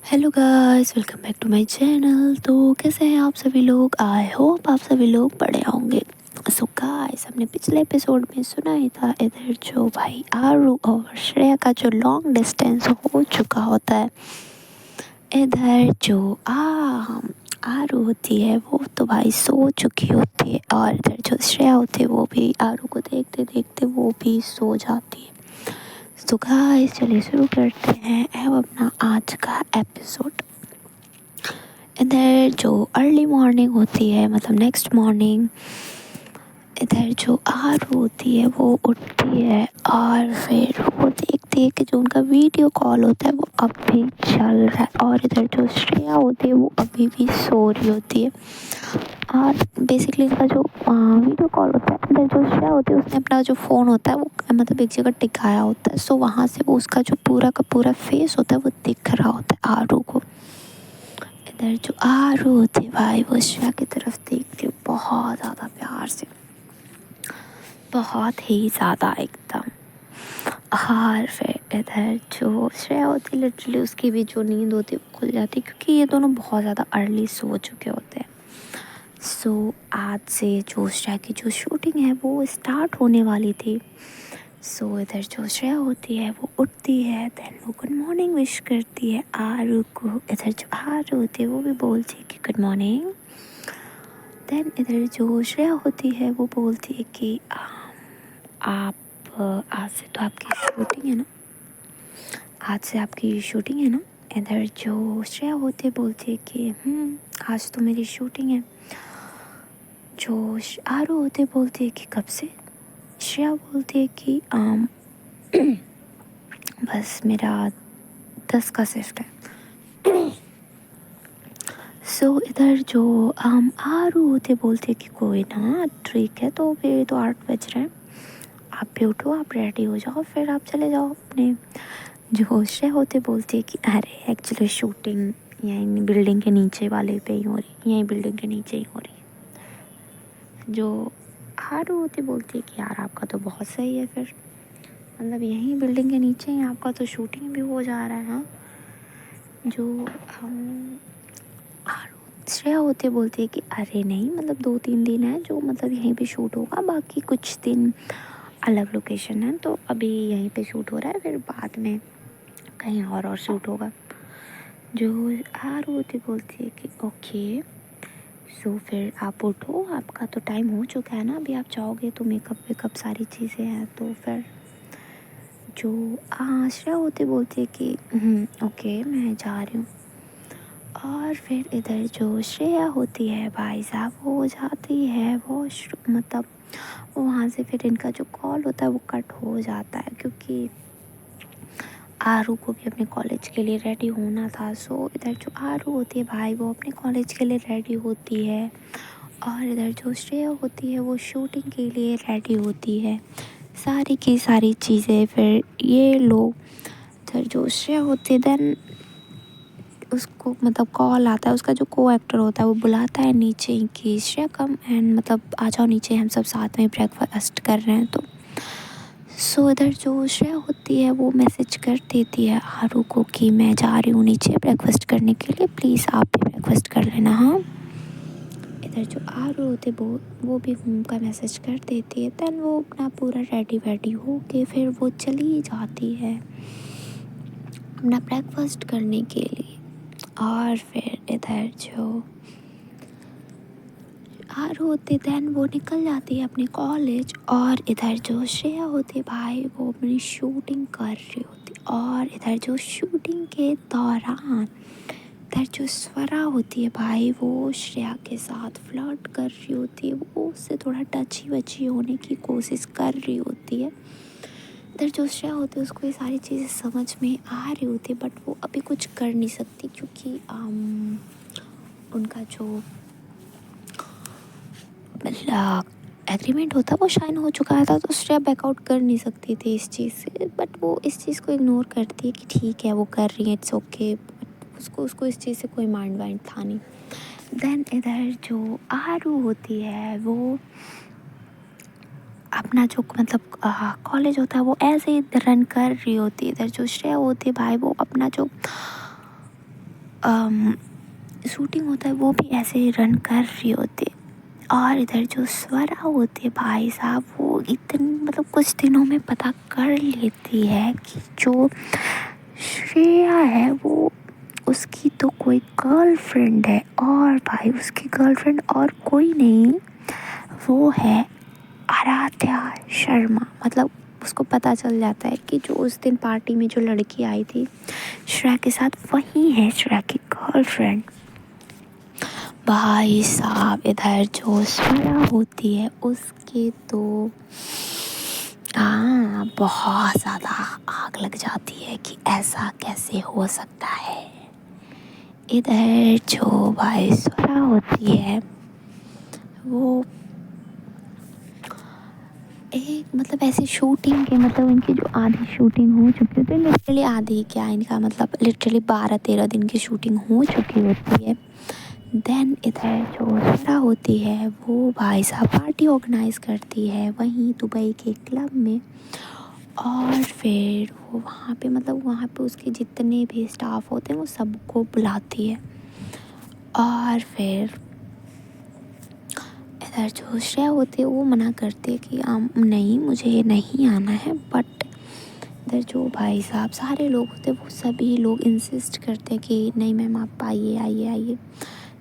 Hello guys, welcome back to my channel. तो कैसे हैं आप सभी लोग? आई होप आप सभी लोग बढ़िया होंगे। सो गाइस, हमने पिछले एपिसोड में सुना ही था इधर जो भाई आरू और श्रेया का जो लॉन्ग डिस्टेंस हो चुका होता है। इधर जो आरू होती है वो तो भाई सो चुकी होती है, और इधर जो श्रेया होती है वो भी आरू को देखते देखते वो भी सो जाती है। तो गाइस चलिए शुरू करते हैं अब अपना आज का एपिसोड। इधर जो अर्ली मॉर्निंग होती है, मतलब नेक्स्ट मॉर्निंग, इधर जो आरू होती है वो उठती है और फिर वो देखती है कि जो उनका वीडियो कॉल होता है वो अब भी चल रहा है, और इधर जो श्रेया होती है वो अभी भी सो रही होती है। और बेसिकली इनका जो वीडियो कॉल होता है, इधर जो श्रेया होती है उसने अपना जो फ़ोन होता है वो मतलब एक जगह टिकाया होता है, सो वहाँ से वो उसका जो पूरा का पूरा फेस होता है वो दिख रहा होता है आरू को। इधर जो आरू होती है भाई वो श्रेया की तरफ देखती है बहुत ज़्यादा प्यार से, बहुत ही ज़्यादा एकदम। और फिर इधर जो श्रेया होती है लिटरली उसकी भी जो नींद होती है वो खुल जाती है, क्योंकि ये दोनों बहुत ज़्यादा अर्ली सो चुके होते हैं। सो आज से जो श्रेया की जो शूटिंग है वो स्टार्ट होने वाली थी। सो इधर जो श्रेया होती है वो उठती है, देन वो गुड मॉर्निंग विश करती है आरू को। इधर जो आरू होती है वो भी बोलती है कि गुड मॉर्निंग। देन इधर जो श्रेया होती है वो बोलती है कि आप आज से तो आपकी शूटिंग है ना, आज से आपकी शूटिंग है ना। इधर जो श्रेया होती है बोलती है कि आज तो मेरी शूटिंग है। जो आरू होते बोलती है कि कब से। श्रेया बोलती है कि बस मेरा 10 का शिफ्ट है। सो इधर जो आरू होते बोलते कि कोई ना, ठीक है, तो भी तो 8 बज रहे हैं, आप भी उठो, आप रेडी हो जाओ, फिर आप चले जाओ अपने। जो श्रेया होते बोलते कि अरे एक्चुअली शूटिंग यहीं बिल्डिंग के नीचे वाले पे ही हो रही, यहीं बिल्डिंग के नीचे ही हो रही है। जो आरू होती बोलती है कि यार आपका तो बहुत सही है, फिर मतलब यहीं बिल्डिंग के नीचे ही आपका तो शूटिंग भी हो जा रहा है। हाँ, जो हम श्रेया होते बोलती है कि अरे नहीं, मतलब 2-3 दिन है जो मतलब यहीं पे शूट होगा, बाकी कुछ दिन अलग लोकेशन है, तो अभी यहीं पे शूट हो रहा है, फिर बाद में कहीं और शूट होगा। जो आरू होती बोलती है कि ओके, सो फिर आप उठो, आपका तो टाइम हो चुका है ना, अभी आप जाओगे तो मेकअप वेकअप सारी चीज़ें हैं, तो फिर जो श्रेया होती बोलती है कि ओके मैं जा रही हूँ। और फिर इधर जो श्रेया होती है भाई साहब वो जाती है वॉशरूम, मतलब वहाँ से फिर इनका जो कॉल होता है वो कट हो जाता है, क्योंकि आरू को भी अपने कॉलेज के लिए रेडी होना था। सो इधर जो आरू होती है भाई वो अपने कॉलेज के लिए रेडी होती है, और इधर जो श्रेया होती है वो शूटिंग के लिए रेडी होती है, सारी की सारी चीज़ें। फिर ये लोग, इधर जो श्रेया होती है देन उसको मतलब कॉल आता है, उसका जो को एक्टर होता है वो बुलाता है नीचे कि श्रेया कम एंड मतलब आ जाओ नीचे, हम सब साथ में ब्रेकफास्ट कर रहे हैं। तो सो इधर जो श्रेया होती है वो मैसेज कर देती है आरू को कि मैं जा रही हूँ नीचे ब्रेकफास्ट करने के लिए, प्लीज़ आप भी ब्रेकफास्ट कर लेना। हाँ, इधर जो आरू होते वो भी उनका मैसेज कर देती है, देन वो अपना पूरा रेडी वेडी हो के फिर वो चली जाती है अपना ब्रेकफास्ट करने के लिए। और फिर इधर जो आरू होती देन वो निकल जाती है अपने कॉलेज, और इधर जो श्रेया होती भाई वो अपनी शूटिंग कर रही होती, और इधर जो शूटिंग के दौरान इधर जो स्वरा होती है भाई वो श्रेया के साथ फ्लर्ट कर रही होती है, वो उससे थोड़ा टची वची होने की कोशिश कर रही होती है। इधर जो श्रेया होती है उसको ये सारी चीज़ें समझ में आ रही होती है, बट वो अभी कुछ कर नहीं सकती, क्योंकि उनका जो एग्रीमेंट होता वो शाइन हो चुका था, तो श्रेया बैकआउट कर नहीं सकती थी इस चीज़ से, बट वो इस चीज़ को इग्नोर करती है कि ठीक है वो कर रही है, इट्स ओके। उसको इस चीज़ से कोई माइंड वाइंड था नहीं। देन इधर जो आरू होती है वो अपना जो मतलब कॉलेज होता है वो ऐसे ही रन कर रही होती है। इधर जो श्रेया होती है भाई वो अपना जो शूटिंग होता है वो भी ऐसे ही रन कर रही होती है। और इधर जो स्वरा होती है भाई साहब, वो इतनी मतलब कुछ दिनों में पता कर लेती है कि जो श्रेया है वो उसकी तो कोई गर्लफ्रेंड है, और भाई उसकी गर्लफ्रेंड और कोई नहीं, वो है आराध्या शर्मा। मतलब उसको पता चल जाता है कि जो उस दिन पार्टी में जो लड़की आई थी श्रेया के साथ, वही है श्रेया की गर्लफ्रेंड। भाई साहब इधर जो स्वरा होती है उसके तो बहुत ज़्यादा आग लग जाती है कि ऐसा कैसे हो सकता है। इधर जो भाई स्वरा होती है वो एक मतलब ऐसी शूटिंग के मतलब इनकी जो आधी शूटिंग हो चुकी होती है, लिटरली आधी क्या, इनका मतलब लिटरली 12-13 दिन की शूटिंग हो चुकी होती है। देन इधर जो स्वरा होती है वो भाई साहब पार्टी ऑर्गेनाइज करती है वहीं दुबई के क्लब में, और फिर वो वहाँ पे मतलब वहाँ पे उसके जितने भी स्टाफ होते हैं वो सबको बुलाती है। और फिर इधर जो श्रेया होती है वो मना करती है कि नहीं मुझे नहीं आना है, बट इधर जो भाई साहब सारे लोग होते हैं वो सभी लोग इंसिस्ट करते हैं कि नहीं मैम आप आइए आइए आइए।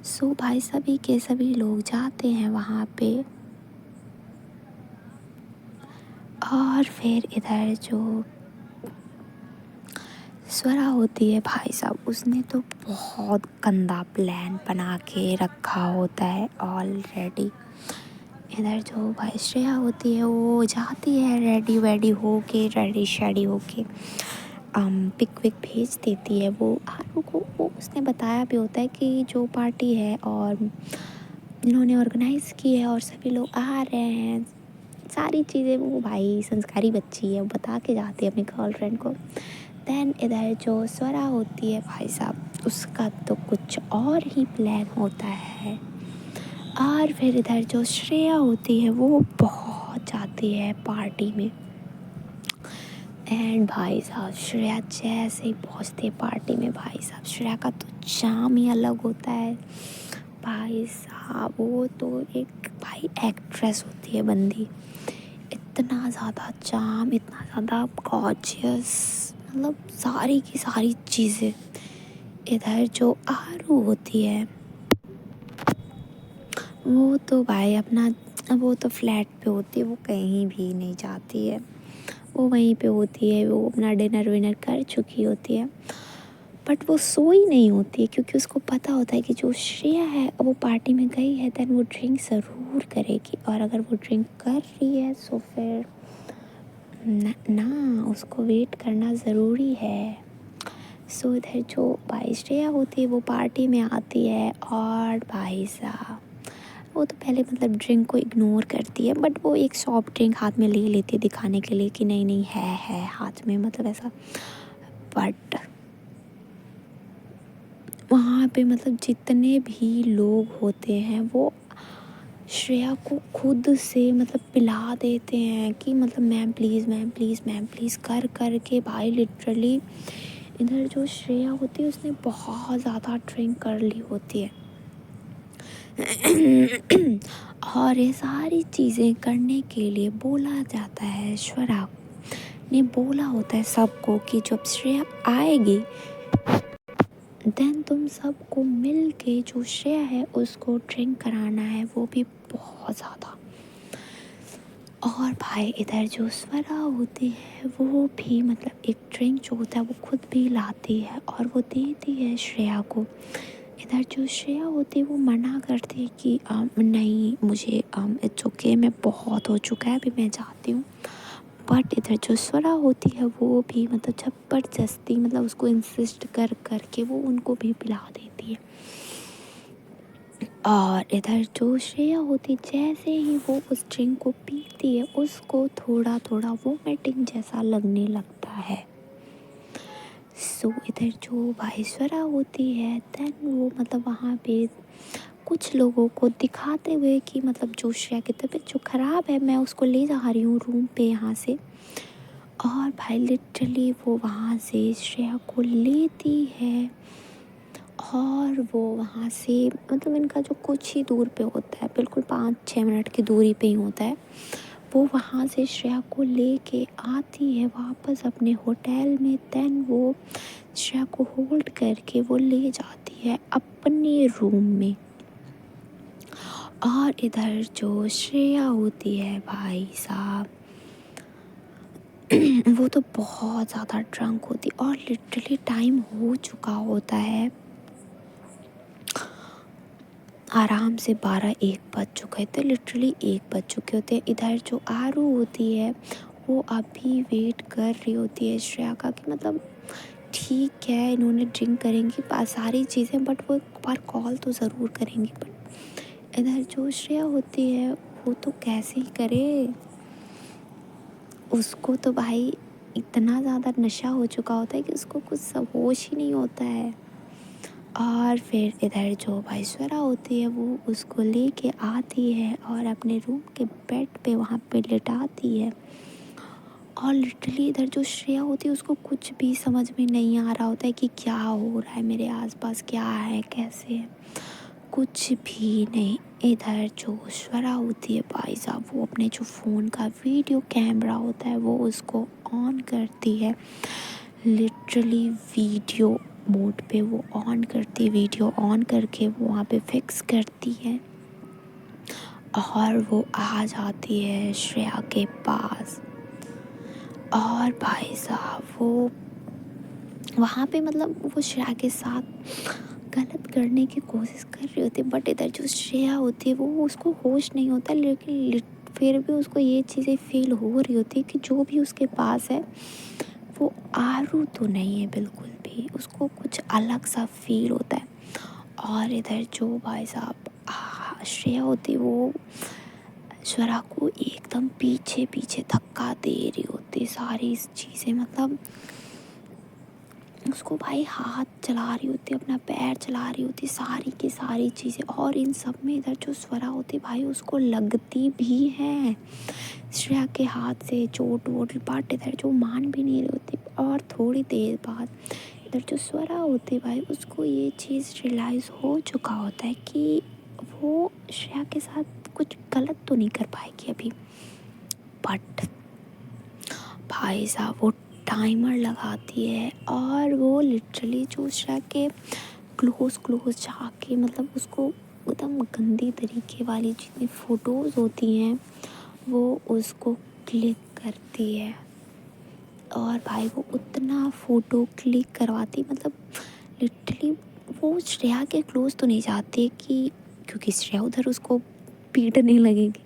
सो भाई सभी के सभी लोग जाते हैं वहाँ पे। और फिर इधर जो स्वरा होती है भाई साहब उसने तो बहुत गंदा प्लान बना के रखा होता है ऑलरेडी। इधर जो भाई श्रेया होती है वो जाती है रेडी वेडी हो के, रेडी शेडी हो के, पिक विक भेज देती है वो आरू को। वो उसने बताया भी होता है कि जो पार्टी है और इन्होंने ऑर्गेनाइज़ की है और सभी लोग आ रहे हैं, सारी चीज़ें। वो भाई संस्कारी बच्ची है, वो बता के जाती है अपनी गर्लफ्रेंड को। देन इधर जो स्वरा होती है भाई साहब उसका तो कुछ और ही प्लान होता है। और फिर इधर जो श्रेया होती है वो बहुत जाती है पार्टी में। एंड भाई साहब श्रेया जैसे ही पहुँचती है पार्टी में, भाई साहब श्रेया का तो चाम ही अलग होता है। भाई साहब वो तो एक भाई एक्ट्रेस होती है बंदी, इतना ज़्यादा चाम, इतना ज़्यादा गॉर्जियस, मतलब सारी की सारी चीज़ें। इधर जो आरू होती है वो तो भाई अपना, वो तो फ्लैट पे होती है, वो कहीं भी नहीं जाती है, वो वहीं पे होती है, वो अपना डिनर विनर कर चुकी होती है। बट वो सोई नहीं होती है क्योंकि उसको पता होता है कि जो श्रेया है वो पार्टी में गई है देन वो ड्रिंक ज़रूर करेगी, और अगर वो ड्रिंक कर रही है तो फिर ना उसको वेट करना ज़रूरी है। सो इधर जो भाई श्रेया होती है वो पार्टी में आती है, और भाई साहब वो तो पहले मतलब ड्रिंक को इग्नोर करती है, बट वो एक सॉफ्ट ड्रिंक हाथ में ले लेती है दिखाने के लिए कि नहीं नहीं है हाथ में, मतलब ऐसा। बट वहाँ पे मतलब जितने भी लोग होते हैं वो श्रेया को खुद से मतलब पिला देते हैं कि मतलब ma'am please ma'am please ma'am please कर कर के। भाई लिटरली इधर जो श्रेया होती है उसने बहुत ज़्यादा ड्रिंक कर ली होती है। और ये सारी चीज़ें करने के लिए बोला जाता है, श्वेरा ने बोला होता है सबको कि जब श्रेया आएगी देन तुम सबको मिल के जो श्रेया है उसको ड्रिंक कराना है, वो भी बहुत ज़्यादा। और भाई इधर जो स्वरा होती है वो भी मतलब एक ड्रिंक जो होता है वो खुद भी लाती है और वो देती है श्रेया को। इधर जो श्रेया होती है वो मना करती है कि नहीं मुझे इट्स ओके, मैं बहुत हो चुका है, अभी मैं जाती हूँ। बट इधर जो स्वरा होती है वो भी मतलब ज़बरदस्ती मतलब उसको इंसिस्ट कर के वो उनको भी पिला देती है। और इधर जो श्रेया होती जैसे ही वो उस ड्रिंक को पीती है उसको थोड़ा थोड़ा वोमिटिंग जैसा लगने लगता है। सो इधर जो भाईस्वरा होती है देन वो मतलब वहाँ पे कुछ लोगों को दिखाते हुए कि मतलब जो श्रेया की तबीयत जो ख़राब है मैं उसको ले जा रही हूँ रूम पे यहाँ से। और भाई लिटरली वो वहाँ से श्रेया को लेती है और वो वहाँ से मतलब इनका जो कुछ ही दूर पे होता है, बिल्कुल 5-6 मिनट की दूरी पे ही होता है। वो वहाँ से श्रेया को लेके आती है वापस अपने होटल में। देन वो श्रेया को होल्ड करके वो ले जाती है अपने रूम में। और इधर जो श्रेया होती है भाई साहब, वो तो बहुत ज़्यादा ड्रंक होती है और लिटरली टाइम हो चुका होता है, आराम से 12-1 बज चुके थे, लिटरली 1 बज चुके होते हैं। इधर जो आरू होती है वो अभी वेट कर रही होती है श्रेया का कि मतलब ठीक है इन्होंने ड्रिंक करेंगी सारी चीज़ें, बट वो एक बार कॉल तो ज़रूर करेंगी। बट इधर जो श्रेया होती है वो तो कैसे ही करे, उसको तो भाई इतना ज़्यादा नशा हो चुका होता है कि उसको कुछ होश ही नहीं होता है। और फिर इधर जो भाई स्वरा होती है वो उसको लेके आती है और अपने रूम के बेड पे वहाँ पे लिटाती है। और लिटरली इधर जो श्रेया होती है उसको कुछ भी समझ में नहीं आ रहा होता है कि क्या हो रहा है मेरे आसपास, क्या है कैसे है, कुछ भी नहीं। इधर जो स्वरा होती है भाई साहब वो अपने जो फ़ोन का वीडियो कैमरा होता है वो उसको ऑन करती है, लिटरली वीडियो मोड पे वो ऑन करती, वीडियो ऑन करके वो वहाँ पे फिक्स करती है और वो आ जाती है श्रेया के पास। और भाई साहब वो वहाँ पे मतलब वो श्रेया के साथ गलत करने की कोशिश कर रही होती है, बट इधर जो श्रेया होती है वो उसको होश नहीं होता, लेकिन फिर भी उसको ये चीज़ें फील हो रही होती है कि जो भी उसके पास है वो आरू तो नहीं है बिल्कुल भी, उसको कुछ अलग सा फील होता है। और इधर जो भाई साहब श्रेया होती है वो स्वरा को एकदम पीछे पीछे धक्का दे रही होती, सारी चीज़ें मतलब उसको भाई हाथ चला रही होती, अपना पैर चला रही होती, सारी की सारी चीज़ें। और इन सब में इधर जो स्वरा होती भाई उसको लगती भी है श्रेया के हाथ से चोट वोट, बट इधर जो मान भी नहीं रही होती। और थोड़ी देर बाद इधर जो स्वरा होती भाई उसको ये चीज़ रियलाइज़ हो चुका होता है कि वो श्रेया के साथ कुछ गलत तो नहीं कर पाएगी अभी। बट भाई साहब वो टाइमर लगाती है और वो लिटरली जो श्रेया के क्लोज जाके मतलब उसको एकदम गंदी तरीके वाली जितनी फ़ोटोज़ होती हैं वो उसको क्लिक करती है। और भाई वो उतना फ़ोटो क्लिक करवाती मतलब लिटरली वो श्रेया के क्लोज तो नहीं जाती कि क्योंकि श्रेया उधर उसको पीटने लगेगी,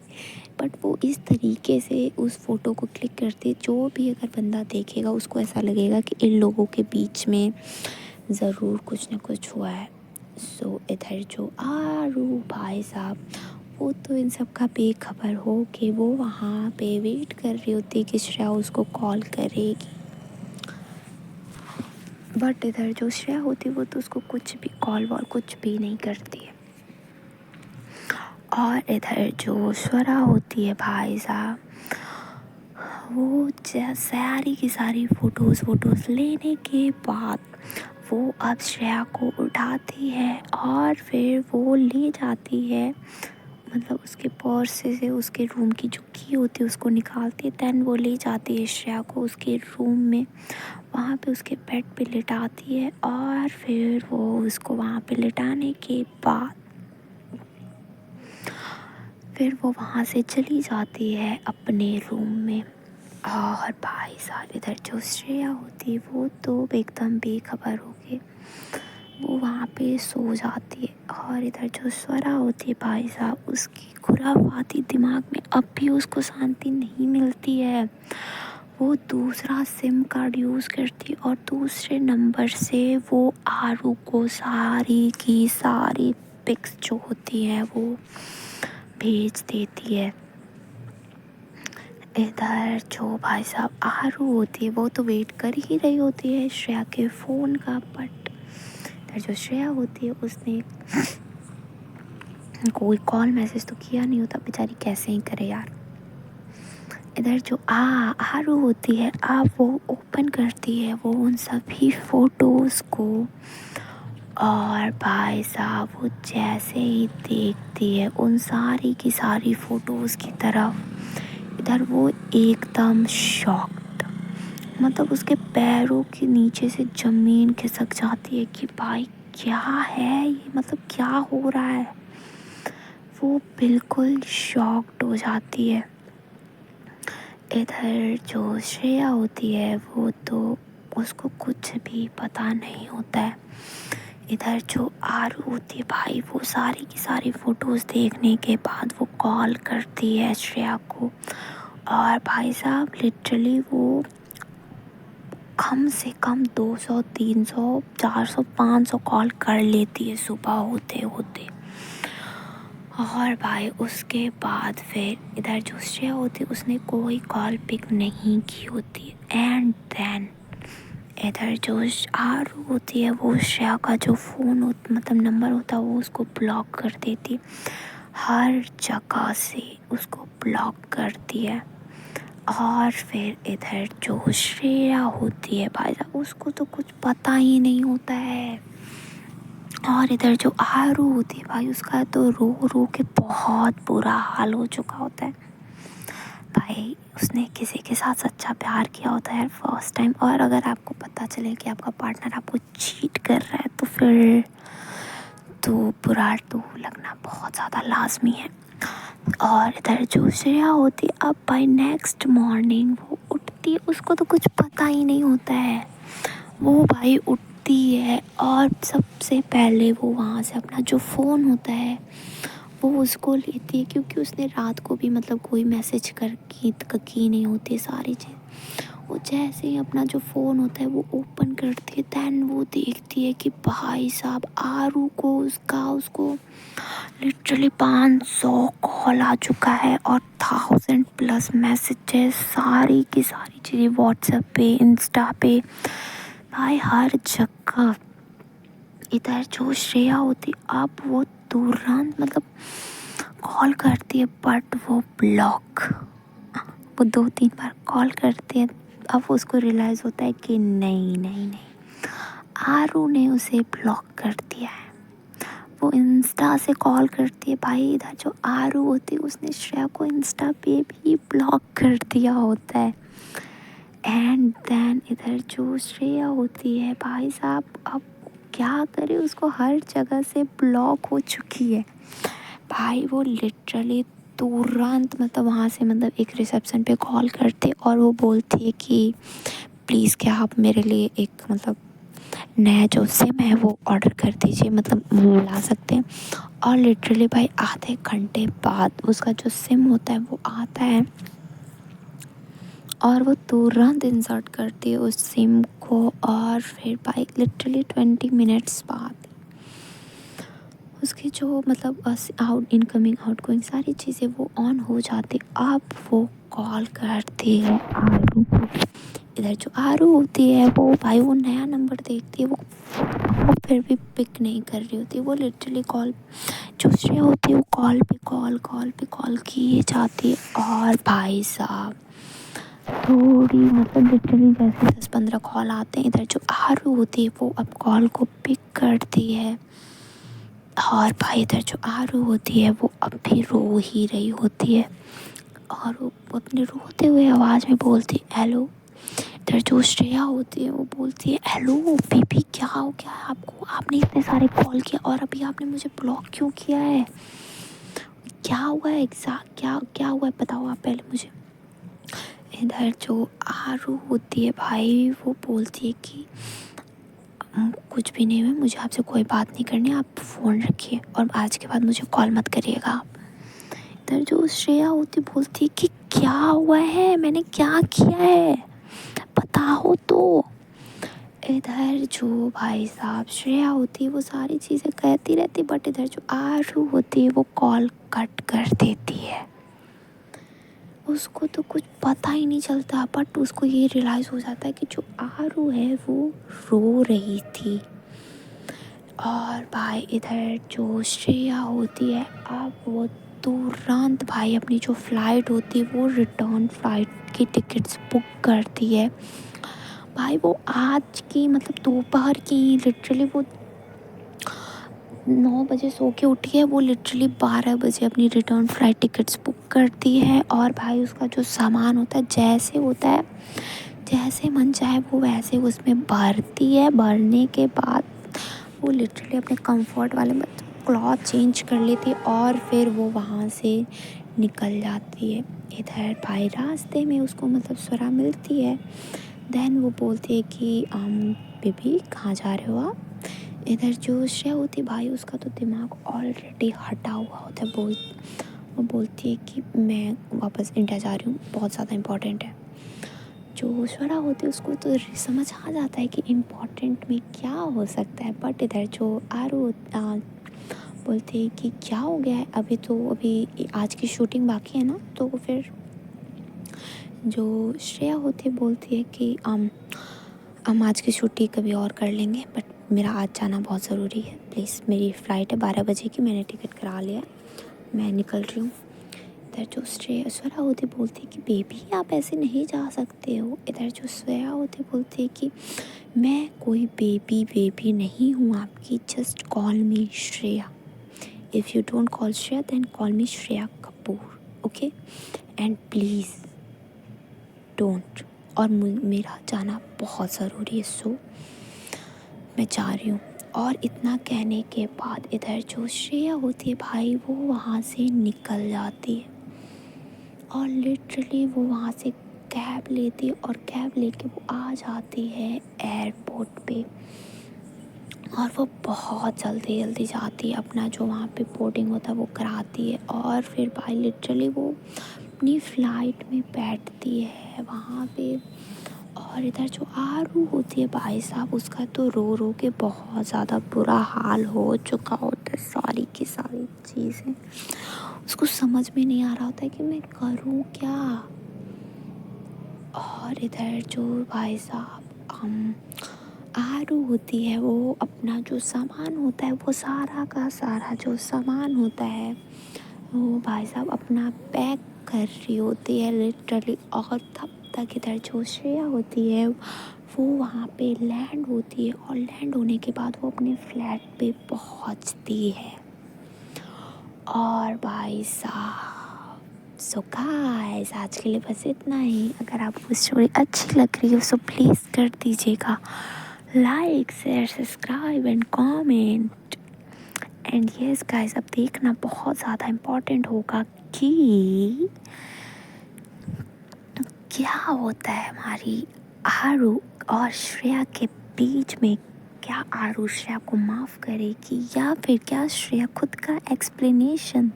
बट वो इस तरीके से उस फ़ोटो को क्लिक करती जो भी अगर बंदा देखेगा उसको ऐसा लगेगा कि इन लोगों के बीच में ज़रूर कुछ ना कुछ हुआ है। सो इधर जो आरू भाई साहब वो तो इन सब का बेखबर हो कि वो वहाँ पे वेट कर रही होती कि श्रेया उसको कॉल करेगी। बट इधर जो श्रेया होती वो तो उसको कुछ भी कॉल वॉल कुछ भी नहीं करती है। और इधर जो स्वरा होती है भाई साहब वो सारी की सारी फ़ोटोज़ लेने के बाद वो अब श्रेया को उठाती है और फिर वो ले जाती है, मतलब उसके पर्स से उसके रूम की जो की होती है उसको निकालती है। दैन वो ले जाती है श्रेया को उसके रूम में, वहाँ पे उसके बेड पे लिटाती है। और फिर वो उसको वहाँ पे लिटाने के बाद फिर वो वहाँ से चली जाती है अपने रूम में। और भाई साहब इधर जो श्रेया होती है वो तो एकदम बेखबर हो गई, वो वहाँ पे सो जाती है। और इधर जो स्वरा होती है भाई साहब उसकी खुराफाती दिमाग में अब भी उसको शांति नहीं मिलती है, वो दूसरा सिम कार्ड यूज़ करती है और दूसरे नंबर से वो आरू को सारी की सारी पिक्स जो होती हैं वो भेज देती है। इधर जो भाई साहब आरू होती है वो तो वेट कर ही रही होती है श्रेया के फ़ोन का, बट इधर जो श्रेया होती है उसने कोई कॉल मैसेज तो किया नहीं होता, बेचारी कैसे ही करे यार। इधर जो आरू होती है वो ओपन करती है वो उन सभी फ़ोटोज़ को और भाई साहब वो जैसे ही देखती है उन सारी की सारी फ़ोटोज़ की तरफ, इधर वो एकदम शॉक्ड, मतलब उसके पैरों के नीचे से ज़मीन खिसक जाती है कि भाई क्या है ये, मतलब क्या हो रहा है। वो बिल्कुल शॉक्ड हो जाती है। इधर जो श्रेया होती है वो तो उसको कुछ भी पता नहीं होता है। इधर जो आरू होती है भाई, वो सारी की सारी फ़ोटोज़ देखने के बाद वो कॉल करती है श्रेया को, और भाई साहब लिटरली वो कम से कम 200 300 400 500 कॉल कर लेती है सुबह होते होते। और भाई उसके बाद फिर इधर जो श्रेया होती है उसने कोई कॉल पिक नहीं की होती। एंड देन इधर जो आरू होती है वो श्रेया का जो फ़ोन मतलब नंबर होता है वो उसको ब्लॉक कर देती, हर जगह से उसको ब्लॉक करती है। और फिर इधर जो श्रेया होती है भाई साहब उसको तो कुछ पता ही नहीं होता है। और इधर जो आरू होती है भाई उसका तो रो रो के बहुत बुरा हाल हो चुका होता है। भाई उसने किसी के साथ सच्चा प्यार किया होता है फर्स्ट टाइम, और अगर आपको पता चले कि आपका पार्टनर आपको चीट कर रहा है तो फिर तो बुरा तो लगना बहुत ज़्यादा लाजमी है। और इधर जो श्रेया होती है अब बाय नेक्स्ट मॉर्निंग वो उठती है, उसको तो कुछ पता ही नहीं होता है। वो भाई उठती है और सबसे पहले वो वहाँ से अपना जो फ़ोन होता है वो उसको लेती है, क्योंकि उसने रात को भी मतलब कोई मैसेज कर की नहीं होती सारी चीज़। वो जैसे ही अपना जो फ़ोन होता है वो ओपन करती है, दैन वो देखती है कि भाई साहब आरू को उसको लिटरली 500 कॉल आ चुका है और 1000+ मैसेजेस, सारी की सारी चीज़ें व्हाट्सएप पे, इंस्टा पे, भाई हर जगह। इधर जो श्रेया होती अब वो तुरंत मतलब कॉल करती है बट वो ब्लॉक, वो 2-3 बार कॉल करती है। अब उसको रियलाइज़ होता है कि नहीं नहीं नहीं, आरू ने उसे ब्लॉक कर दिया है। वो इंस्टा से कॉल करती है भाई, इधर जो आरू होती है उसने श्रेया को इंस्टा पे भी ब्लॉक कर दिया होता है। एंड देन इधर जो श्रेया होती है भाई साहब अब क्या करे, उसको हर जगह से ब्लॉक हो चुकी है। भाई वो लिटरली तुरंत मतलब वहाँ से मतलब एक रिसेप्शन पे कॉल करते और वो बोलती है कि प्लीज़ क्या आप मेरे लिए एक मतलब नया जो सिम है वो ऑर्डर कर दीजिए, मतलब वो ला सकते हैं। और लिटरली भाई आधे घंटे बाद उसका जो सिम होता है वो आता है और वो तुरंत इंसर्ट करती है उस सिम को, और फिर भाई लिटरली 20 मिनट्स बाद उसकी जो मतलब आउट इनकमिंग आउटगोइंग सारी चीज़ें वो ऑन हो जाती। अब वो कॉल करती है आरू को। इधर जो आरू होती है वो भाई वो नया नंबर देखती है, वो फिर भी पिक नहीं कर रही होती। वो लिटरली कॉल जो श्रेया होती है वो कॉल पे कॉल किए जाती है। और भाई साहब थोड़ी मतलब लिटरली जैसे 10-15 कॉल आते हैं, इधर जो आरू होती है वो अब कॉल को पिक करती है। और भाई इधर जो आरू होती है वो अब भी रो ही रही होती है और वो अपने रोते हुए आवाज़ में बोलती है हेलो। इधर जो श्रेया होती है वो बोलती है हेलो बेबी क्या हो गया है आपको, आपने इतने सारे कॉल किया और अभी आपने मुझे ब्लॉक क्यों किया है, क्या हुआ है एग्जैक्ट, क्या हुआ है बताओ आप पहले मुझे। इधर जो आरू होती है भाई वो बोलती है कि कुछ भी नहीं हुआ, मुझे आपसे कोई बात नहीं करनी, आप फ़ोन रखिए और आज के बाद मुझे कॉल मत करिएगा आप। इधर जो श्रेया होती बोलती है कि क्या हुआ है, मैंने क्या किया है बताओ तो। इधर जो भाई साहब श्रेया होती है वो सारी चीज़ें कहती रहती, बट इधर जो आरू होती है वो कॉल कट कर देती है। उसको तो कुछ पता ही नहीं चलता, बट उसको ये रियलाइज़ हो जाता है कि जो आरू है वो रो रही थी। और भाई इधर जो श्रेया होती है अब वो तुरंत भाई अपनी जो फ़्लाइट होती है वो रिटर्न फ़्लाइट की टिकट्स बुक करती है। भाई वो आज की मतलब दोपहर की लिटरली वो 9 बजे सो के उठी है, वो लिटरली 12 बजे अपनी रिटर्न फ्लाइट टिकट्स बुक करती है। और भाई उसका जो सामान होता है, जैसे होता है, जैसे मन चाहे वो वैसे उसमें भरती है। भरने के बाद वो लिटरली अपने कंफर्ट वाले में क्लॉथ चेंज कर लेती है और फिर वो वहाँ से निकल जाती है। इधर भाई रास्ते में उसको मतलब स्वरा मिलती है। देन वो बोलती है कि बेबी कहाँ जा रहे हो आप। इधर जो श्रेया होती है भाई, उसका तो दिमाग ऑलरेडी हटा हुआ होता है। वो बोलती है कि मैं वापस इंडिया जा रही हूँ, बहुत ज़्यादा इम्पोर्टेंट है। जो स्वरा होती है उसको तो समझ आ जाता है कि इम्पोर्टेंट में क्या हो सकता है। बट इधर जो आरू बोलती है कि क्या हो गया है, अभी आज की शूटिंग बाकी है ना। तो फिर जो श्रेया होती है बोलती है कि हम आज की छुट्टी कभी और कर लेंगे, बट मेरा आज जाना बहुत ज़रूरी है। प्लीज़, मेरी फ़्लाइट है 12 बजे की, मैंने टिकट करा लिया, मैं निकल रही हूँ। इधर जो स्वरा होती बोलती है कि बेबी आप ऐसे नहीं जा सकते हो। इधर जो श्रेया होती बोलती है कि मैं कोई बेबी नहीं हूँ आपकी, just call me Shreya. If you don't call Shreya then call me Shreya Kapoor, okay, and please don't. और मेरा जाना बहुत ज़रूरी है, सो मैं जा रही हूँ। और इतना कहने के बाद इधर जो श्रेया होती है भाई, वो वहाँ से निकल जाती है और लिटरली वो वहाँ से कैब लेती है और कैब लेके वो आ जाती है एयरपोर्ट पे। और वो बहुत जल्दी जाती है, अपना जो वहाँ पे बोर्डिंग होता है वो कराती है। और फिर भाई लिटरली वो अपनी फ़्लाइट में बैठती है वहाँ पे। और इधर जो आरू होती है भाई साहब, उसका तो रो रो के बहुत ज़्यादा बुरा हाल हो चुका होता है। सारी की सारी चीज़ें उसको समझ में नहीं आ रहा होता है कि मैं करूँ क्या। और इधर जो भाई साहब आरू होती है, वो अपना जो सामान होता है, वो सारा का सारा जो सामान होता है वो भाई साहब अपना पैक कर रही होती है लिटरली। और तब तक इधर जो श्रेया होती है वो वहाँ पे लैंड होती है। और लैंड होने के बाद वो अपने फ्लैट पे पहुँचती है। और भाई साहब, सो गाइस आज के लिए बस इतना ही। अगर आपको स्टोरी अच्छी लग रही हो सो प्लीज़ कर दीजिएगा like, share, subscribe and comment. And yes guys, अब देखना बहुत ज़्यादा इम्पोर्टेंट होगा कि क्या होता है हमारी आरू और श्रेया के बीच में। क्या आरू श्रेया को माफ़ करेगी या फिर क्या श्रेया खुद का एक्सप्लेनेशन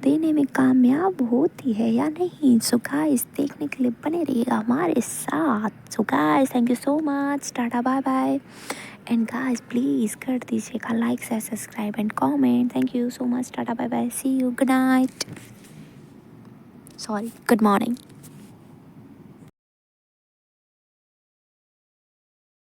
देने में कामयाब होती है या नहीं। सो गाइस देखने के लिए बने रहिएगा हमारे साथ। So guys thank you so much, tata bye bye. And guys please कर दीजिएगा like, share, subscribe and comment. Thank you so much, tata bye bye, see you, good night, sorry good morning.